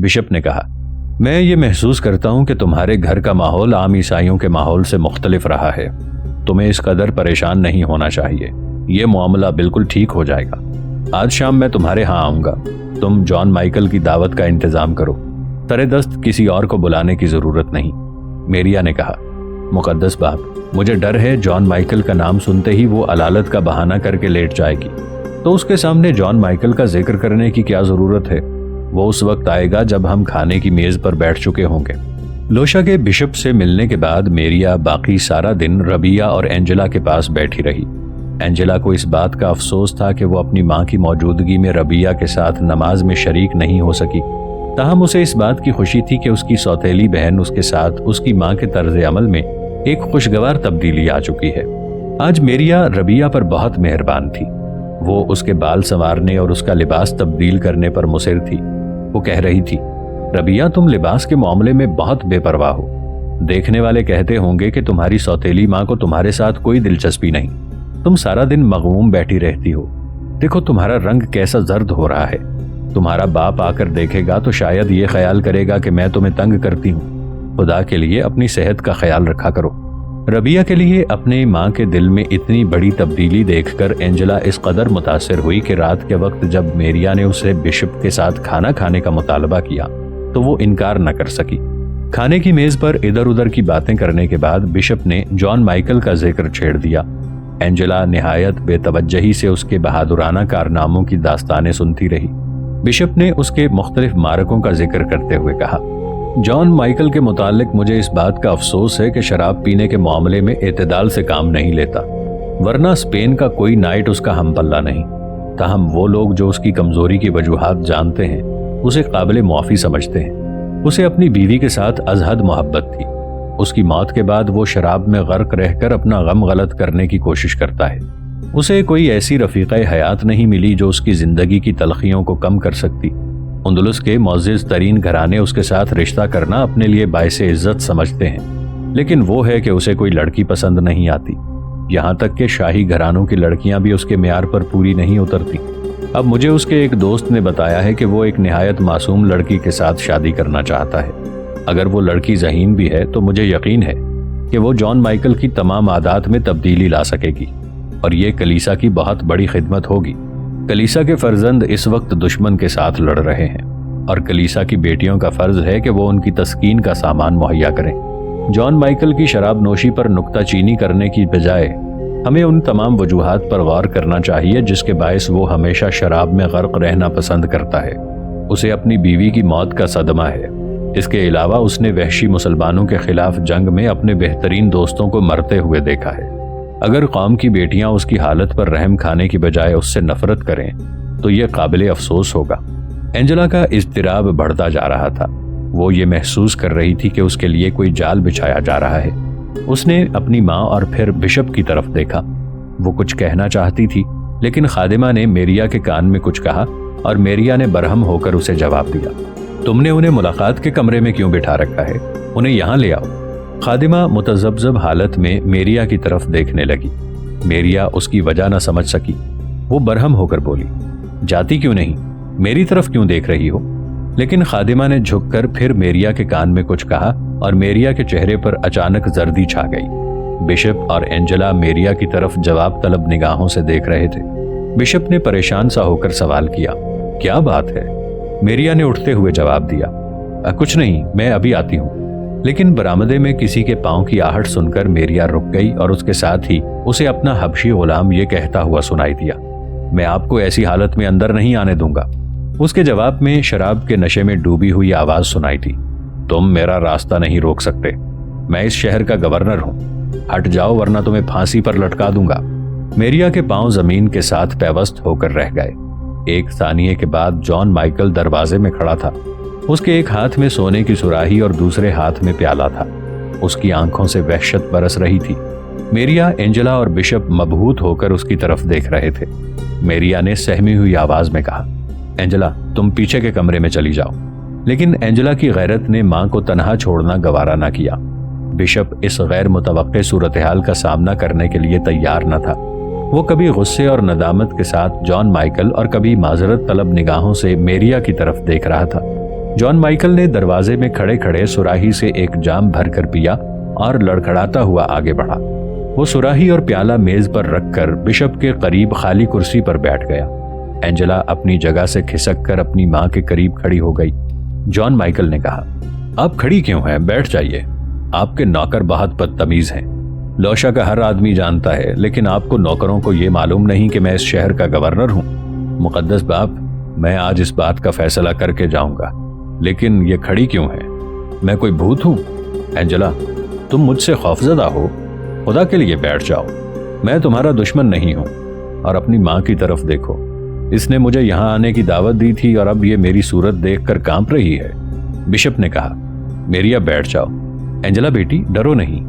Bishop ने कहा, मैं ये महसूस करता हूं कि तुम्हारे घर का माहौल आम ईसाइयों के माहौल से मुख्तलिफ रहा है। तुम्हें इस कदर परेशान नहीं होना चाहिए, ये मामला बिल्कुल ठीक हो जाएगा। आज शाम मैं तुम्हारे यहाँ आऊँगा। तुम जॉन माइकल की दावत का इंतज़ाम करो। तरेदस्त किसी और को बुलाने की ज़रूरत नहीं। मेरिया ने कहा, मुकद्दस बाप, मुझे डर है जॉन माइकल का नाम सुनते ही वो अलालत का बहाना करके लेट जाएगी, तो उसके सामने जॉन माइकल का जिक्र करने की क्या ज़रूरत है। वो उस वक्त आएगा जब हम खाने की मेज़ पर बैठ चुके होंगे। लोशा के बिशप से मिलने के बाद मेरिया बाकी सारा दिन रबिया और एंजेला के पास बैठी रही। एंजेला को इस बात का अफसोस था कि वो अपनी माँ की मौजूदगी में रबिया के साथ नमाज में शरीक नहीं हो सकी। ताहम उसे इस बात की खुशी थी कि उसकी सौतेली बहन उसके साथ उसकी माँ के तर्ज अमल में एक खुशगवार तब्दीली आ चुकी है। आज मेरिया रबिया पर बहुत मेहरबान थी। वो उसके बाल संवारने और उसका लिबास तब्दील करने पर मुसिर थी। वो कह रही थी, रबिया, तुम लिबास के मामले में बहुत बेपरवाह हो। देखने वाले कहते होंगे कि तुम्हारी सौतेली माँ को तुम्हारे साथ कोई दिलचस्पी नहीं। तुम सारा दिन मगमूम बैठी रहती हो। देखो तुम्हारा रंग कैसा जर्द हो रहा है। तुम्हारा बाप आकर देखेगा तो शायद ये ख्याल करेगा कि मैं तुम्हें तंग करती हूँ। खुदा के लिए अपनी सेहत का ख्याल रखा करो। रबिया के लिए अपनी माँ के दिल में इतनी बड़ी तब्दीली देखकर एंजेला इस कदर मुतासिर हुई कि रात के वक्त जब मेरिया ने उसे बिशप के साथ खाना खाने का मुतालबा किया तो वो इनकार न कर सकी। खाने की मेज पर इधर उधर की बातें करने के बाद बिशप ने जॉन माइकल का जिक्र छेड़ दिया। एंजेला निहायत बेतवज्जही से उसके बहादुराना कारनामों की दास्तानें सुनती रही। बिशप ने उसके मुख्तलिफ मारकों का जिक्र करते हुए कहा, जॉन माइकल के मुतालिक मुझे इस बात का अफसोस है कि शराब पीने के मामले में एतदाल से काम नहीं लेता, वरना स्पेन का कोई नाइट उसका हम पल्ला नहीं। ताहम वो लोग जो उसकी कमजोरी की वजूहात जानते हैं उसे काबिल मुआफ़ी समझते हैं। उसे अपनी बीवी के साथ अजहद मोहब्बत थी। उसकी मौत के बाद वो शराब में गर्क रहकर अपना गम गलत करने की कोशिश करता है। उसे कोई ऐसी रफ़ीक़े हयात नहीं मिली जो उसकी ज़िंदगी की तलखियों को कम कर सकती। उंदुलुस के मुअज़्ज़ज़ तरीन घराने उसके साथ रिश्ता करना अपने लिए बाइसे इज्जत समझते हैं, लेकिन वो है कि उसे कोई लड़की पसंद नहीं आती। यहाँ तक कि शाही घरानों की लड़कियाँ भी उसके म्यार पर पूरी नहीं उतरती। अब मुझे उसके एक दोस्त ने बताया है कि वो एक निहायत मासूम लड़की के साथ शादी करना चाहता है। अगर वो लड़की ज़हीन भी है तो मुझे यकीन है कि वो जॉन माइकल की तमाम आदात में तब्दीली ला सकेगी और ये कलीसा की बहुत बड़ी खिदमत होगी। कलीसा के फर्जंद इस वक्त दुश्मन के साथ लड़ रहे हैं और कलीसा की बेटियों का फर्ज है कि वो उनकी तस्कीन का सामान मुहैया करें। जॉन माइकल की शराब नोशी पर नुक्ताचीनी करने की बजाय हमें उन तमाम वजूहात पर गौर करना चाहिए जिसके बायस वो हमेशा शराब में गर्क रहना पसंद करता है। उसे अपनी बीवी की मौत का सदमा है। इसके अलावा उसने वहशी मुसलमानों के खिलाफ जंग में अपने बेहतरीन दोस्तों को मरते हुए देखा है। अगर कौम की बेटियां उसकी हालत पर रहम खाने की बजाय उससे नफरत करें तो यह काबिल अफसोस होगा। एंजेला का इज़्तिराब बढ़ता जा रहा था। वो ये महसूस कर रही थी कि उसके लिए कोई जाल बिछाया जा रहा है। उसने अपनी माँ और फिर बिशप की तरफ देखा। वो कुछ कहना चाहती थी, लेकिन खादिमा ने मेरिया के कान में कुछ कहा और मेरिया ने बरहम होकर उसे जवाब दिया, तुमने उन्हें मुलाकात के कमरे में क्यों बिठा रखा है? उन्हें यहाँ ले आओ। खादिमा मुतज़ब्ज़ब हालत में मेरिया की तरफ देखने लगी। मेरिया उसकी वजह न समझ सकी। वो बरहम होकर बोली, जाती क्यों नहीं? मेरी तरफ क्यों देख रही हो? लेकिन खादिमा ने झुककर फिर मेरिया के कान में कुछ कहा और मेरिया के चेहरे पर अचानक जर्दी छा गई। बिशप और एंजेला मेरिया की तरफ जवाब तलब निगाहों से देख रहे थे। बिशप ने परेशान सा होकर सवाल किया, क्या बात है? मेरिया ने उठते हुए जवाब दिया, कुछ नहीं, मैं अभी आती हूँ। लेकिन बरामदे में किसी के पांव की आहट सुनकर मेरिया रुक गई और उसके साथ ही उसे अपना हबशी गुलाम ये कहता हुआ सुनाई दिया, मैं आपको ऐसी हालत में अंदर नहीं आने दूंगा। उसके जवाब में शराब के नशे में डूबी हुई आवाज सुनाई थी, तुम मेरा रास्ता नहीं रोक सकते। मैं इस शहर का गवर्नर हूँ, हट जाओ वरना तुम्हें फांसी पर लटका दूंगा। मेरिया के पांव जमीन के साथ पैवस्त होकर रह गए। एक सानिये के बाद जॉन माइकल दरवाजे में खड़ा था। उसके एक हाथ में सोने की सुराही और दूसरे हाथ में प्याला था। उसकी आंखों से वहशत बरस रही थी। मेरिया, एंजेला और बिशप मबहूत होकर उसकी तरफ देख रहे थे। मेरिया ने सहमी हुई आवाज में कहा, एंजेला, तुम पीछे के कमरे में चली जाओ। लेकिन एंजेला की गैरत ने मां को तन्हा छोड़ना गवारा न किया। बिशप इस गैर मुतवक्के सूरत हाल का सामना करने के लिए तैयार न था। वो कभी गुस्से और नदामत के साथ जॉन माइकल और कभी माजरत तलब निगाहों से मेरिया की तरफ देख रहा था। जॉन माइकल ने दरवाजे में खड़े खड़े सुराही से एक जाम भरकर पिया और लड़खड़ाता हुआ आगे बढ़ा। वो सुराही और प्याला मेज पर रखकर बिशप के करीब खाली कुर्सी पर बैठ गया। एंजेला अपनी जगह से खिसक कर अपनी माँ के करीब खड़ी हो गई। जॉन माइकल ने कहा, आप खड़ी क्यों हैं? बैठ जाइए। आपके नौकर बहुत बदतमीज हैं। लौशा का हर आदमी जानता है, लेकिन आपको नौकरों को ये मालूम नहीं कि मैं इस शहर का गवर्नर हूँ। मुकद्दस बाप, मैं आज इस बात का फैसला करके जाऊंगा, लेकिन ये खड़ी क्यों है? मैं कोई भूत हूँ? एंजेला, तुम मुझसे खौफजदा हो? खुदा के लिए बैठ जाओ। मैं तुम्हारा दुश्मन नहीं हूँ। और अपनी माँ की तरफ देखो, इसने मुझे यहाँ आने की दावत दी थी और अब ये मेरी सूरत देखकर कांप रही है। बिशप ने कहा, मेरिया बैठ जाओ। एंजेला बेटी, डरो नहीं।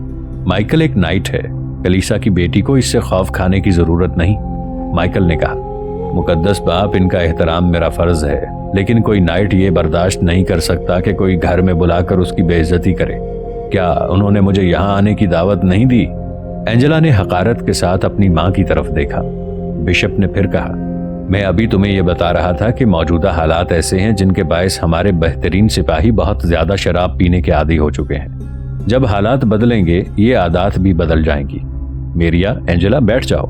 माइकल एक नाइट है। कलीसा की बेटी को इससे खौफ खाने की जरूरत नहीं। माइकल ने कहा, मुकद्दस बाप, इनका एहतराम मेरा फर्ज है, लेकिन कोई नाइट ये बर्दाश्त नहीं कर सकता कि कोई घर में बुलाकर उसकी बेइज्जती करे। क्या उन्होंने मुझे यहाँ आने की दावत नहीं दी? एंजेला ने हकारत के साथ अपनी माँ की तरफ देखा। बिशप ने फिर कहा, मैं अभी तुम्हें यह बता रहा था कि मौजूदा हालात ऐसे हैं जिनके बायस हमारे बेहतरीन सिपाही बहुत ज्यादा शराब पीने के आदी हो चुके हैं। जब हालात बदलेंगे, ये आदत भी बदल जाएंगी। मेरिया, एंजेला बैठ जाओ।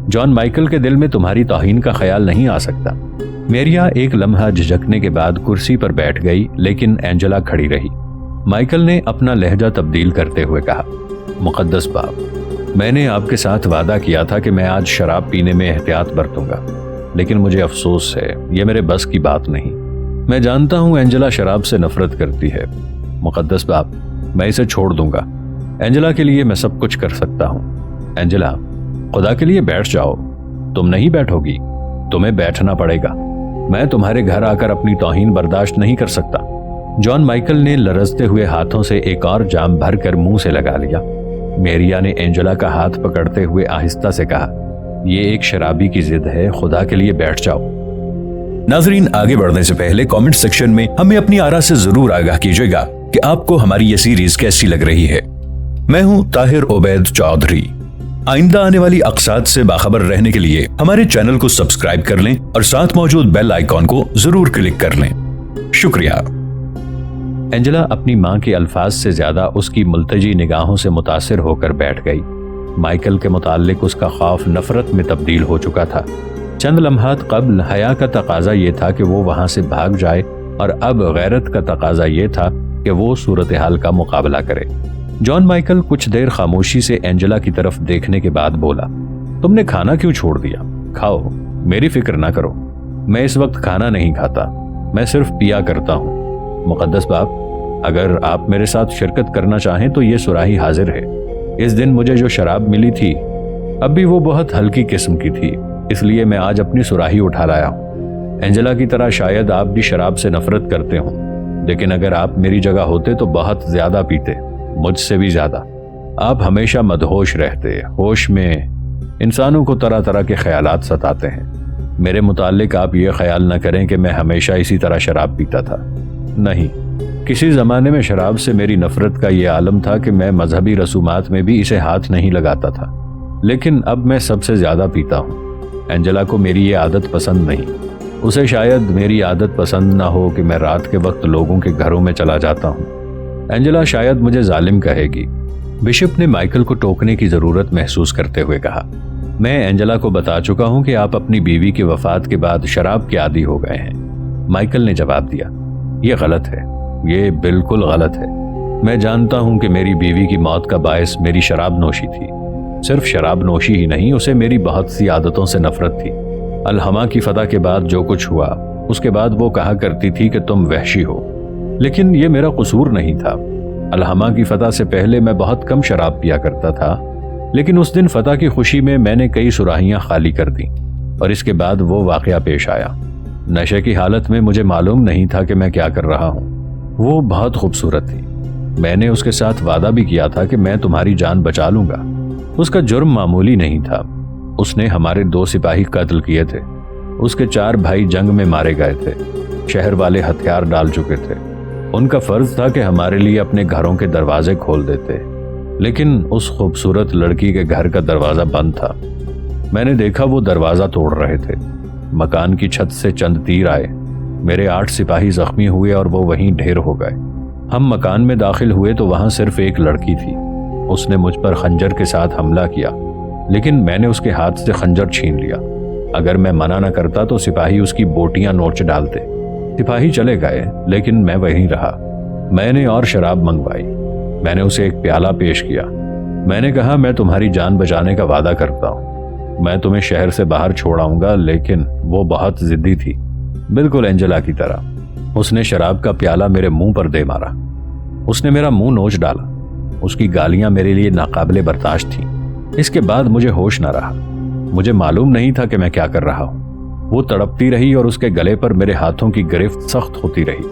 जॉन माइकल के दिल में तुम्हारी तौहीन का ख्याल नहीं आ सकता। मेरिया एक लम्हा झिझकने के बाद कुर्सी पर बैठ गई, लेकिन एंजेला खड़ी रही। माइकल ने अपना लहजा तब्दील करते हुए कहा, मुकद्दस बाप, मैंने आपके साथ वादा किया था कि मैं आज शराब पीने में एहतियात बरतूंगा, लेकिन मुझे अफसोस है, ये मेरे बस की बात नहीं। मैं जानता हूं एंजेला शराब से नफरत करती है। मुकद्दस बाप, मैं इसे छोड़ दूंगा। एंजेला के लिए मैं सब कुछ कर सकता हूं। एंजेला, खुदा के लिए बैठ जाओ। तुम नहीं बैठोगी, तुम्हें बैठना पड़ेगा। मैं तुम्हारे घर आकर अपनी तौहीन बर्दाश्त नहीं कर सकता। जॉन माइकल ने लरजते हुए हाथों से एक और जाम भरकर मुंह से लगा लिया। मेरिया ने एंजेला का हाथ पकड़ते हुए आहिस्ता से कहा, ये एक शराबी की जिद है, खुदा के लिए बैठ जाओ। नाजरीन, आगे बढ़ने से पहले कमेंट सेक्शन में हमें अपनी आरा से जरूर आगाह कीजिएगा कि आपको हमारी ये सीरीज कैसी लग रही है। मैं हूं ताहिर उबैद चौधरी। आइंदा आने वाली अक़साद से बाखबर रहने के लिए हमारे चैनल को सब्सक्राइब कर लें और साथ मौजूद बेल आइकॉन को जरूर क्लिक कर लें। शुक्रिया। एंजेला अपनी माँ के अल्फाज से ज्यादा उसकी मुल्तजी निगाहों से मुतासिर होकर बैठ गई। माइकल के मुताल्लिक उसका खौफ नफरत में तब्दील हो चुका था। चंद लम्हात कबल हया का तकाजा ये था कि वो वहां से भाग जाए, और अब गैरत का तकाजा ये था कि वो सूरत हाल का मुकाबला करे। जॉन माइकल कुछ देर खामोशी से एंजेला की तरफ देखने के बाद बोला, तुमने खाना क्यों छोड़ दिया? खाओ, मेरी फिक्र ना करो। मैं इस वक्त खाना नहीं खाता, मैं सिर्फ पिया करता हूँ। मुकद्दस बाप, अगर आप मेरे साथ शिरकत करना चाहें तो ये सुराही हाजिर है। इस दिन मुझे जो शराब मिली थी, अब भी वो बहुत हल्की किस्म की थी, इसलिए मैं आज अपनी सुराही उठा लाया हूँ। एंजेला की तरह शायद आप भी शराब से नफरत करते हो, लेकिन अगर आप मेरी जगह होते तो बहुत ज्यादा पीते, मुझसे भी ज्यादा। आप हमेशा मदहोश रहते। होश में इंसानों को तरह तरह के ख्यालात सताते हैं। मेरे मुताल्लिक आप ये ख्याल न करें कि मैं हमेशा इसी तरह शराब पीता था। नहीं, किसी ज़माने में शराब से मेरी नफरत का ये आलम था कि मैं मजहबी रसूमात में भी इसे हाथ नहीं लगाता था, लेकिन अब मैं सबसे ज़्यादा पीता हूँ। एंजेला को मेरी ये आदत पसंद नहीं। उसे शायद मेरी आदत पसंद ना हो कि मैं रात के वक्त लोगों के घरों में चला जाता हूँ। एंजेला शायद मुझे जालिम कहेगी। बिशप ने माइकल को टोकने की ज़रूरत महसूस करते हुए कहा, मैं एंजेला को बता चुका हूँ कि आप अपनी बीवी की वफात के बाद शराब के आदी हो गए हैं। माइकल ने जवाब दिया, ये गलत है, ये बिल्कुल गलत है। मैं जानता हूं कि मेरी बीवी की मौत का बायस मेरी शराब नोशी थी। सिर्फ शराब नोशी ही नहीं, उसे मेरी बहुत सी आदतों से नफरत थी। अलहमा की फतह के बाद जो कुछ हुआ, उसके बाद वो कहा करती थी कि तुम वहशी हो, लेकिन ये मेरा कसूर नहीं था। अलहमा की फतह से पहले मैं बहुत कम शराब पिया करता था, लेकिन उस दिन फतह की खुशी में मैंने कई सुराहियां खाली कर दी, और इसके बाद वो वाकया पेश आया। नशे की हालत में मुझे मालूम नहीं था कि मैं क्या कर रहा हूँ। वो बहुत खूबसूरत थी। मैंने उसके साथ वादा भी किया था कि मैं तुम्हारी जान बचा लूंगा। उसका जुर्म मामूली नहीं था। उसने हमारे 2 सिपाही कत्ल किए थे। उसके 4 भाई जंग में मारे गए थे। शहर वाले हथियार डाल चुके थे। उनका फर्ज था कि हमारे लिए अपने घरों के दरवाजे खोल देते, लेकिन उस खूबसूरत लड़की के घर का दरवाजा बंद था। मैंने देखा वो दरवाजा तोड़ रहे थे। मकान की छत से चंद तीर आए। میرے 8 سپاہی زخمی ہوئے اور وہ وہیں ڈھیر ہو گئے۔ ہم مکان میں داخل ہوئے تو وہاں صرف ایک لڑکی تھی۔ اس نے مجھ پر خنجر کے ساتھ حملہ کیا، لیکن میں نے اس کے ہاتھ سے خنجر چھین لیا۔ اگر میں منع نہ کرتا تو سپاہی اس کی بوٹیاں نوچ ڈالتے۔ سپاہی چلے گئے لیکن میں وہیں رہا۔ میں نے اور شراب منگوائی۔ میں نے اسے ایک پیالہ پیش کیا۔ میں نے کہا میں تمہاری جان بچانے کا وعدہ کرتا ہوں، میں تمہیں شہر سے باہر چھوڑ آؤں گا، لیکن وہ بہت ضدی تھی، بالکل اینجلا کی طرح۔ اس نے شراب کا پیالہ میرے منہ پر دے مارا۔ اس نے میرا منہ نوچ ڈالا۔ اس کی گالیاں میرے لیے ناقابل برداشت تھیں۔ اس کے بعد مجھے ہوش نہ رہا۔ مجھے معلوم نہیں تھا کہ میں کیا کر رہا ہوں۔ وہ تڑپتی رہی اور اس کے گلے پر میرے ہاتھوں کی گرفت سخت ہوتی رہی۔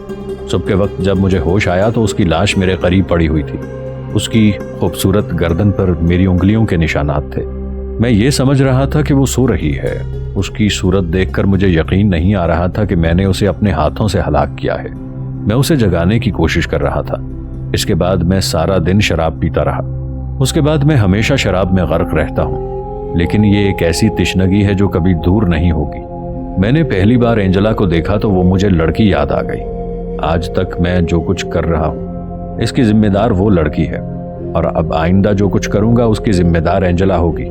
صبح کے وقت جب مجھے ہوش آیا تو اس کی لاش میرے قریب پڑی ہوئی تھی۔ اس کی خوبصورت گردن پر میری انگلیوں کے نشانات تھے۔ میں یہ سمجھ رہا تھا کہ وہ سو رہی ہے۔ اس کی صورت دیکھ کر مجھے یقین نہیں آ رہا تھا کہ میں نے اسے اپنے ہاتھوں سے ہلاک کیا ہے۔ میں اسے جگانے کی کوشش کر رہا تھا۔ اس کے بعد میں سارا دن شراب پیتا رہا۔ اس کے بعد میں ہمیشہ شراب میں غرق رہتا ہوں، لیکن یہ ایک ایسی تشنگی ہے جو کبھی دور نہیں ہوگی۔ میں نے پہلی بار اینجلا کو دیکھا تو وہ مجھے لڑکی یاد آ گئی۔ آج تک میں جو کچھ کر رہا ہوں اس کی ذمہ دار وہ لڑکی ہے، اور اب آئندہ جو کچھ کروں گا اس کی ذمہ دار اینجلا ہوگی۔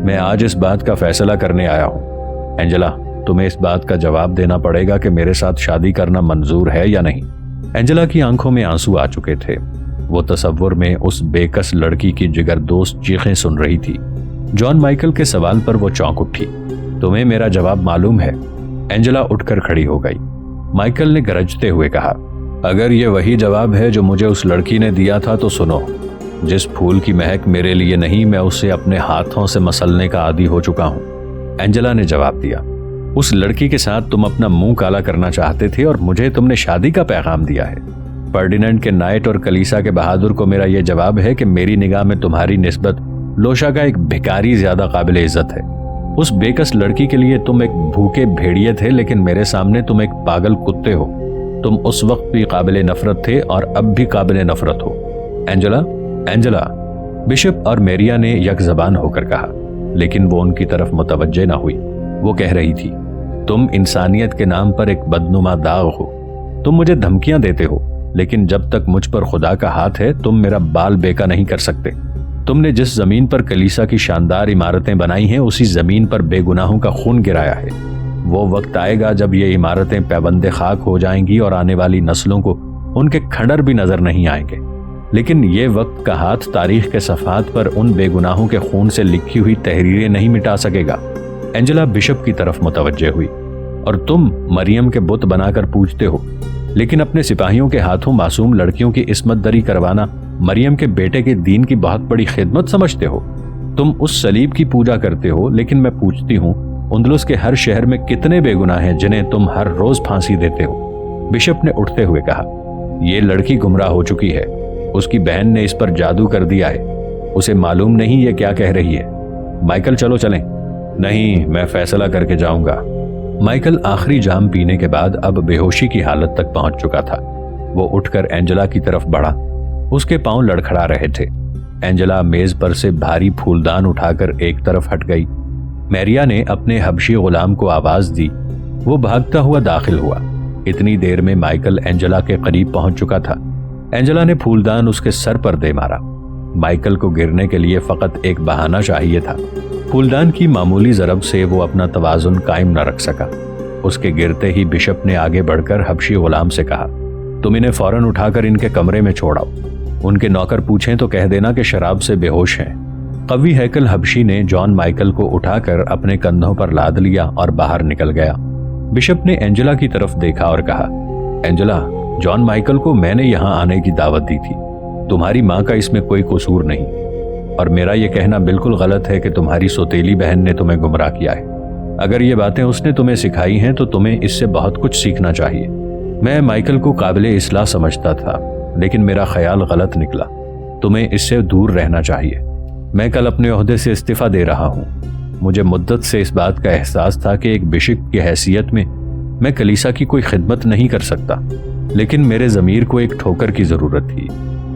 میں آج اس بات کا فیصلہ کرنے آیا ہوں۔ اینجلا، تمہیں اس بات کا جواب دینا پڑے گا کہ میرے ساتھ شادی کرنا منظور ہے یا نہیں۔ اینجلا کی آنکھوں میں آنسو آ چکے تھے۔ وہ تصور میں اس بے کس لڑکی کی جگر دوست چیخیں سن رہی تھی۔ جان مائیکل کے سوال پر وہ چونک اٹھی۔ تمہیں میرا جواب معلوم ہے؟ اینجلا اٹھ کر کھڑی ہو گئی۔ مائیکل نے گرجتے ہوئے کہا، اگر یہ وہی جواب ہے جو مجھے اس لڑکی نے دیا تھا تو سنو، جس پھول کی مہک میرے لیے نہیں میں اسے اپنے ہاتھوں سے مسلنے کا عادی ہو چکا ہوں۔ اینجلا نے جواب دیا، اس لڑکی کے ساتھ تم اپنا منہ کالا کرنا چاہتے تھے اور مجھے تم نے شادی کا پیغام دیا ہے۔ فرڈیننڈ کے نائٹ اور کلیسا کے بہادر کو میرا یہ جواب ہے کہ میری نگاہ میں تمہاری نسبت لوشا کا ایک بھکاری زیادہ قابل عزت ہے۔ اس بیکس لڑکی کے لیے تم ایک بھوکے بھیڑیے تھے، لیکن میرے سامنے تم ایک پاگل کتے ہو۔ تم اس وقت بھی قابل نفرت تھے اور اب بھی قابل نفرت ہو۔ اینجلا، اینجلا، بشپ اور میریا نے یک زبان ہو کر کہا، لیکن وہ ان کی طرف متوجہ نہ ہوئی۔ وہ کہہ رہی تھی، تم انسانیت کے نام پر ایک بدنما داغ ہو۔ تم مجھے دھمکیاں دیتے ہو، لیکن جب تک مجھ پر خدا کا ہاتھ ہے تم میرا بال بیکا نہیں کر سکتے۔ تم نے جس زمین پر کلیسا کی شاندار عمارتیں بنائی ہیں اسی زمین پر بے گناہوں کا خون گرایا ہے۔ وہ وقت آئے گا جب یہ عمارتیں پیوند خاک ہو جائیں گی اور آنے والی نسلوں کو ان کے کھنڈر بھی نظر نہیں آئیں گے، لیکن یہ وقت کا ہاتھ تاریخ کے صفحات پر ان بے گناہوں کے خون سے لکھی ہوئی تحریریں نہیں مٹا سکے گا۔ اینجلا بشپ کی طرف متوجہ ہوئی، اور تم مریم کے بت بنا کر پوجتے ہو، لیکن اپنے سپاہیوں کے ہاتھوں معصوم لڑکیوں کی عصمت دری کروانا مریم کے بیٹے کے دین کی بہت بڑی خدمت سمجھتے ہو۔ تم اس صلیب کی پوجا کرتے ہو، لیکن میں پوچھتی ہوں اندلس کے ہر شہر میں کتنے بے گناہ ہیں جنہیں تم ہر روز پھانسی دیتے ہو؟ بشپ نے اٹھتے ہوئے کہا، یہ لڑکی گمراہ ہو چکی ہے۔ اس کی بہن نے اس پر جادو کر دیا ہے۔ اسے معلوم نہیں یہ کیا کہہ رہی ہے۔ مائیکل چلو چلیں۔ نہیں، میں فیصلہ کر کے جاؤں گا۔ مائیکل آخری جام پینے کے بعد اب بے ہوشی کی حالت تک پہنچ چکا تھا۔ وہ اٹھ کر اینجلا کی طرف بڑھا۔ اس کے پاؤں لڑکھڑا رہے تھے۔ اینجلا میز پر سے بھاری پھولدان اٹھا کر ایک طرف ہٹ گئی۔ میریا نے اپنے حبشی غلام کو آواز دی۔ وہ بھاگتا ہوا داخل ہوا۔ اتنی دیر میں مائیکل اینجلا کے قریب پہنچ چکا تھا۔ اینجلا نے پھولدان اس کے سر پر دے مارا۔ مائیکل کو گرنے کے لیے فقط ایک بہانہ چاہیے تھا۔ پھولدان کی معمولی ضرب سے وہ اپنا توازن قائم نہ رکھ سکا۔ اس کے گرتے ہی بشپ نے آگے بڑھ کر حبشی غلام سے کہا، تم انہیں فوراً اٹھا کر ان کے کمرے میں چھوڑاؤ۔ ان کے نوکر پوچھیں تو کہہ دینا کہ شراب سے بے ہوش ہیں۔ قوی ہیکل حبشی نے جان مائیکل کو اٹھا کر اپنے کندھوں پر لاد لیا اور باہر نکل گیا۔ بشپ نے اینجلا کی طرف دیکھا اور کہا، اینجلا، جان مائیکل کو میں نے یہاں آنے کی دعوت دی تھی۔ تمہاری ماں کا اس میں کوئی قصور نہیں، اور میرا یہ کہنا بالکل غلط ہے کہ تمہاری سوتیلی بہن نے تمہیں گمراہ کیا ہے۔ اگر یہ باتیں اس نے تمہیں سکھائی ہیں تو تمہیں اس سے بہت کچھ سیکھنا چاہیے۔ میں مائیکل کو قابل اصلاح سمجھتا تھا، لیکن میرا خیال غلط نکلا۔ تمہیں اس سے دور رہنا چاہیے۔ میں کل اپنے عہدے سے استعفیٰ دے رہا ہوں۔ مجھے مدت سے اس بات کا احساس تھا کہ ایک بشپ کی حیثیت میں کلیسا کی کوئی خدمت نہیں کر سکتا، لیکن میرے ضمیر کو ایک ٹھوکر کی ضرورت تھی۔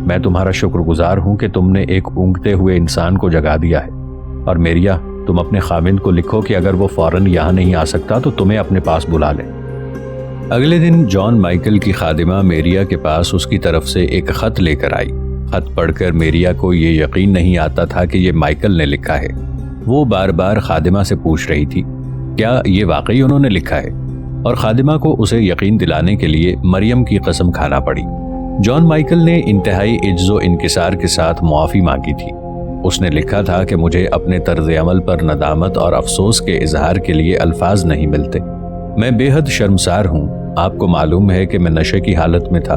میں تمہارا شکر گزار ہوں کہ تم نے ایک اونگتے ہوئے انسان کو جگا دیا ہے۔ اور میریا، تم اپنے خاوند کو لکھو کہ اگر وہ فوراً یہاں نہیں آ سکتا تو تمہیں اپنے پاس بلا لے۔ اگلے دن جان مائیکل کی خادمہ میریا کے پاس اس کی طرف سے ایک خط لے کر آئی۔ خط پڑھ کر میریا کو یہ یقین نہیں آتا تھا کہ یہ مائیکل نے لکھا ہے۔ وہ بار بار خادمہ سے پوچھ رہی تھی کیا یہ واقعی انہوں نے لکھا ہے، اور خادمہ کو اسے یقین دلانے کے لیے مریم کی قسم کھانا پڑی۔ جان مائیکل نے انتہائی عجز و انکسار کے ساتھ معافی مانگی تھی۔ اس نے لکھا تھا کہ مجھے اپنے طرز عمل پر ندامت اور افسوس کے اظہار کے لیے الفاظ نہیں ملتے۔ میں بے حد شرمسار ہوں۔ آپ کو معلوم ہے کہ میں نشے کی حالت میں تھا،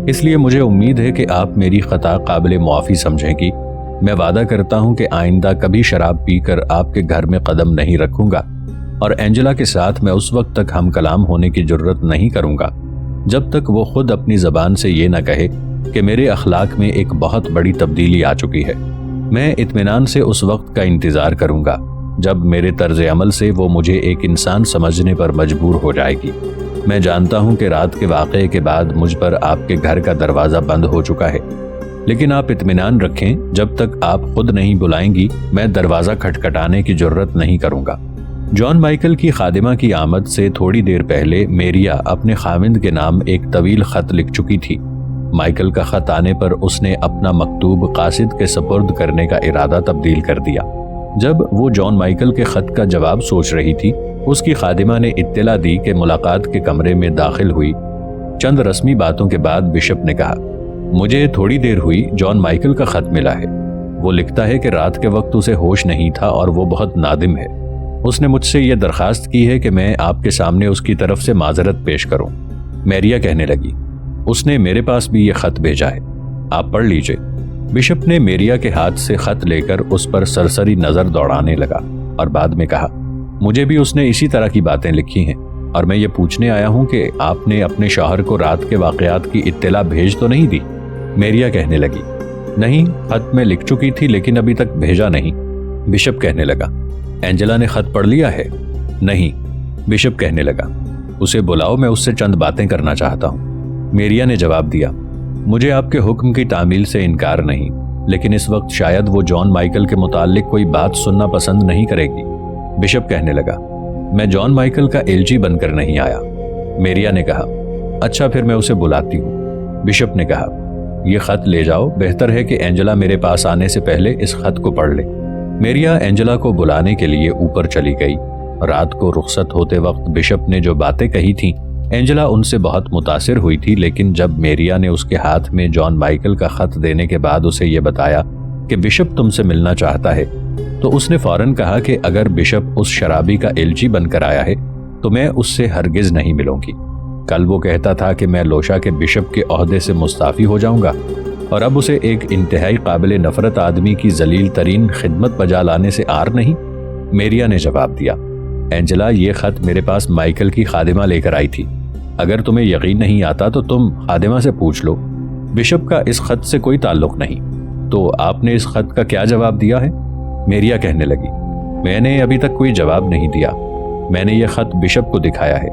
اس لیے مجھے امید ہے کہ آپ میری خطا قابل معافی سمجھیں گی۔ میں وعدہ کرتا ہوں کہ آئندہ کبھی شراب پی کر آپ کے گھر میں قدم نہیں رکھوں گا، اور اینجلا کے ساتھ میں اس وقت تک ہم کلام ہونے کی جرت نہیں کروں گا جب تک وہ خود اپنی زبان سے یہ نہ کہے کہ میرے اخلاق میں ایک بہت بڑی تبدیلی آ چکی ہے۔ میں اطمینان سے اس وقت کا انتظار کروں گا جب میرے طرز عمل سے وہ مجھے ایک انسان سمجھنے پر مجبور ہو جائے گی۔ میں جانتا ہوں کہ رات کے واقعے کے بعد مجھ پر آپ کے گھر کا دروازہ بند ہو چکا ہے، لیکن آپ اطمینان رکھیں جب تک آپ خود نہیں بلائیں گی میں دروازہ کھٹکھٹانے کی جرت نہیں کروں گا۔ جان مائیکل کی خادمہ کی آمد سے تھوڑی دیر پہلے میریا اپنے خاوند کے نام ایک طویل خط لکھ چکی تھی۔ مائیکل کا خط آنے پر اس نے اپنا مکتوب قاصد کے سپرد کرنے کا ارادہ تبدیل کر دیا۔ جب وہ جان مائیکل کے خط کا جواب سوچ رہی تھی، اس کی خادمہ نے اطلاع دی کہ ملاقات کے کمرے میں داخل ہوئی چند رسمی باتوں کے بعد بشپ نے کہا، مجھے تھوڑی دیر ہوئی جان مائیکل کا خط ملا ہے۔ وہ لکھتا ہے کہ رات کے وقت اسے ہوش نہیں تھا اور وہ بہت نادم ہے۔ اس نے مجھ سے یہ درخواست کی ہے کہ میں آپ کے سامنے اس کی طرف سے معذرت پیش کروں۔ میریا کہنے لگی، اس نے میرے پاس بھی یہ خط بھیجا ہے، آپ پڑھ لیجئے۔ بشپ نے میریا کے ہاتھ سے خط لے کر اس پر سرسری نظر دوڑانے لگا اور بعد میں کہا، مجھے بھی اس نے اسی طرح کی باتیں لکھی ہیں، اور میں یہ پوچھنے آیا ہوں کہ آپ نے اپنے شوہر کو رات کے واقعات کی اطلاع بھیج تو نہیں دی؟ میریا کہنے لگی، نہیں، خط میں لکھ چکی تھی لیکن ابھی تک بھیجا نہیں۔ بشپ کہنے لگا، اینجلا نے خط پڑھ لیا ہے؟ نہیں۔ بشپ کہنے لگا، اسے بلاؤ، میں اس سے چند باتیں کرنا چاہتا ہوں۔ میریا نے جواب دیا، مجھے آپ کے حکم کی تعمیل سے انکار نہیں، لیکن اس وقت شاید وہ جان مائیکل کے متعلق کوئی بات سننا پسند نہیں کرے گی۔ بشپ کہنے لگا، میں جان مائیکل کا ایلچی بن کر نہیں آیا۔ میریا نے کہا، اچھا پھر میں اسے بلاتی ہوں۔ بشپ نے کہا، یہ خط لے جاؤ، بہتر ہے کہ اینجلا میرے پاس آنے سے پہلے اس خط کو پڑھ لے۔ میریا اینجلا کو بلانے کے لیے اوپر چلی گئی۔ رات کو رخصت ہوتے وقت بشپ نے جو باتیں کہی تھیں اینجلا ان سے بہت متاثر ہوئی تھی، لیکن جب میریا نے اس کے ہاتھ میں جان مائیکل کا خط دینے کے بعد اسے یہ بتایا کہ بشپ تم سے ملنا چاہتا ہے، تو اس نے فوراً کہا کہ اگر بشپ اس شرابی کا ایلچی بن کر آیا ہے تو میں اس سے ہرگز نہیں ملوں گی۔ کل وہ کہتا تھا کہ میں لوشا کے بشپ کے عہدے سے مستعفی ہو جاؤں گا، اور اب اسے ایک انتہائی قابل نفرت آدمی کی ذلیل ترین خدمت بجا لانے سے آر نہیں۔ میریا نے جواب دیا، اینجلا، یہ خط میرے پاس مائیکل کی خادمہ لے کر آئی تھی۔ اگر تمہیں یقین نہیں آتا تو تم خادمہ سے پوچھ لو، بشپ کا اس خط سے کوئی تعلق نہیں۔ تو آپ نے اس خط کا کیا جواب دیا ہے؟ میریا کہنے لگی، میں نے ابھی تک کوئی جواب نہیں دیا، میں نے یہ خط بشپ کو دکھایا ہے،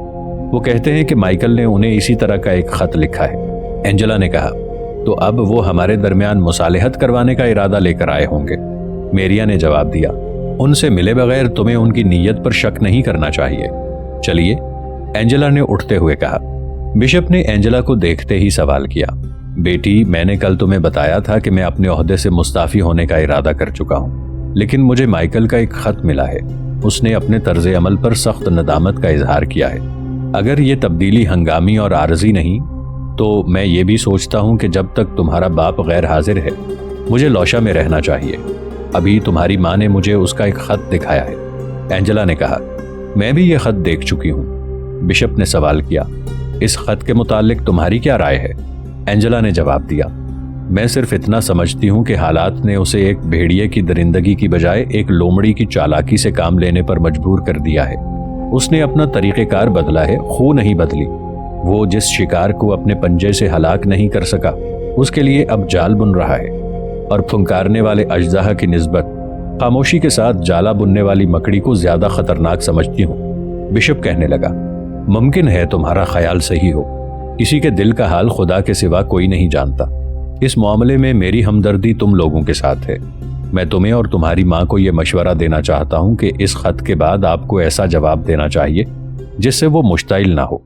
وہ کہتے ہیں کہ مائیکل نے انہیں اسی طرح کا ایک خط لکھا ہے۔ اینجلا نے کہا، تو اب وہ ہمارے درمیان مصالحت کروانے کا ارادہ لے کر آئے ہوں گے۔ میریا نے جواب دیا، ان سے ملے بغیر تمہیں ان کی نیت پر شک نہیں کرنا چاہیے۔ چلیے، اینجلا نے اٹھتے ہوئے کہا۔ بشپ نے اینجلا کو دیکھتے ہی سوال کیا، بیٹی، میں نے کل تمہیں بتایا تھا کہ میں اپنے عہدے سے مستعفی ہونے کا ارادہ کر چکا ہوں، لیکن مجھے مائیکل کا ایک خط ملا ہے۔ اس نے اپنے طرز عمل پر سخت ندامت کا اظہار کیا ہے۔ اگر یہ تبدیلی ہنگامی اور عارضی نہیں تو میں یہ بھی سوچتا ہوں کہ جب تک تمہارا باپ غیر حاضر ہے مجھے لوشا میں رہنا چاہیے۔ ابھی تمہاری ماں نے مجھے اس کا ایک خط دکھایا ہے۔ اینجلا نے کہا، میں بھی یہ خط دیکھ چکی ہوں۔ بشپ نے سوال کیا، اس خط کے متعلق تمہاری کیا رائے ہے؟ اینجلا نے جواب دیا، میں صرف اتنا سمجھتی ہوں کہ حالات نے اسے ایک بھیڑیے کی درندگی کی بجائے ایک لومڑی کی چالاکی سے کام لینے پر مجبور کر دیا ہے۔ اس نے اپنا طریقہ کار بدلا ہے، خو نہیں بدلی۔ وہ جس شکار کو اپنے پنجے سے ہلاک نہیں کر سکا اس کے لیے اب جال بن رہا ہے، اور پھنکارنے والے اژدہا کی نسبت خاموشی کے ساتھ جالا بننے والی مکڑی کو زیادہ خطرناک سمجھتی ہوں۔ بشپ کہنے لگا، ممکن ہے تمہارا خیال صحیح ہو، کسی کے دل کا حال خدا کے سوا کوئی نہیں جانتا۔ اس معاملے میں میری ہمدردی تم لوگوں کے ساتھ ہے۔ میں تمہیں اور تمہاری ماں کو یہ مشورہ دینا چاہتا ہوں کہ اس خط کے بعد آپ کو ایسا جواب دینا چاہیے جس سے وہ مشتعل نہ ہو۔